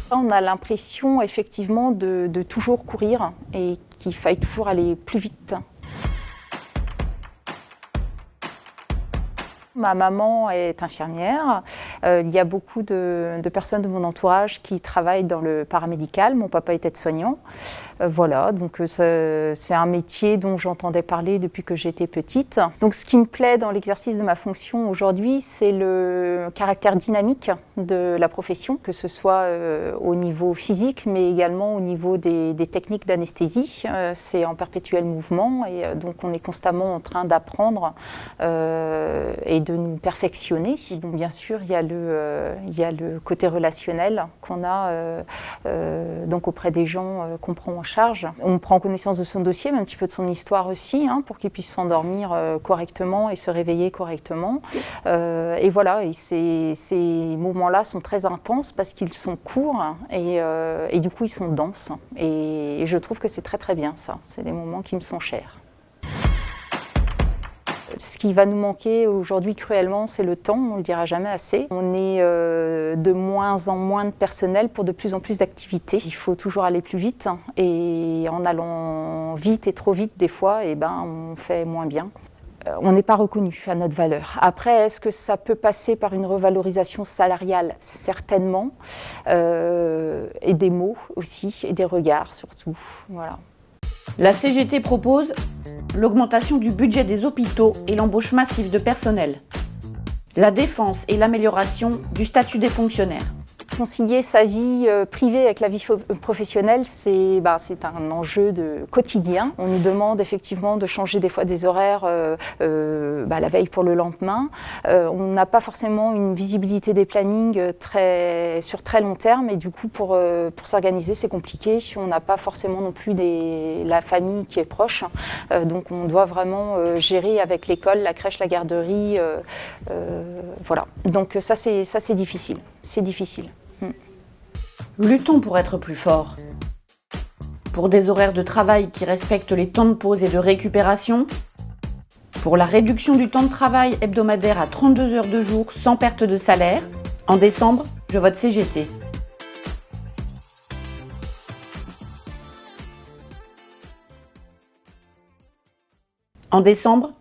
On a l'impression effectivement de toujours courir et qu'il faille toujours aller plus vite. Ma maman est infirmière. Il y a beaucoup de personnes de mon entourage qui travaillent dans le paramédical. Mon papa est aide-soignant. Voilà, donc c'est un métier dont j'entendais parler depuis que j'étais petite. Donc ce qui me plaît dans l'exercice de ma fonction aujourd'hui, c'est le caractère dynamique de la profession, que ce soit au niveau physique, mais également au niveau des techniques d'anesthésie. C'est en perpétuel mouvement et donc on est constamment en train d'apprendre et de nous perfectionner. Donc bien sûr, il y a le côté relationnel qu'on a donc auprès des gens qu'on prend en charge. On prend connaissance de son dossier, mais un petit peu de son histoire aussi, pour qu'il puisse s'endormir correctement et se réveiller correctement. Et voilà, et ces moments-là sont très intenses parce qu'ils sont courts et du coup ils sont denses. Et je trouve que c'est très très bien ça. C'est des moments qui me sont chers. Ce qui va nous manquer aujourd'hui cruellement, c'est le temps, on ne le dira jamais assez. On est de moins en moins de personnel pour de plus en plus d'activités. Il faut toujours aller plus vite et en allant vite et trop vite des fois, on fait moins bien. On n'est pas reconnu à notre valeur. Après, est-ce que ça peut passer par une revalorisation salariale? Certainement. Et des mots aussi, et des regards surtout. Voilà. La CGT propose l'augmentation du budget des hôpitaux et l'embauche massive de personnel, la défense et l'amélioration du statut des fonctionnaires. Concilier sa vie privée avec la vie professionnelle, c'est un enjeu quotidien. On nous demande effectivement de changer des fois des horaires la veille pour le lendemain. On n'a pas forcément une visibilité des plannings sur très long terme et du coup pour s'organiser c'est compliqué. On n'a pas forcément non plus la famille qui est proche. Donc on doit vraiment gérer avec l'école, la crèche, la garderie. Voilà. Donc ça c'est difficile. C'est difficile. Luttons pour être plus forts. Pour des horaires de travail qui respectent les temps de pause et de récupération. Pour la réduction du temps de travail hebdomadaire à 32 heures de jour sans perte de salaire. En décembre, je vote CGT. En décembre,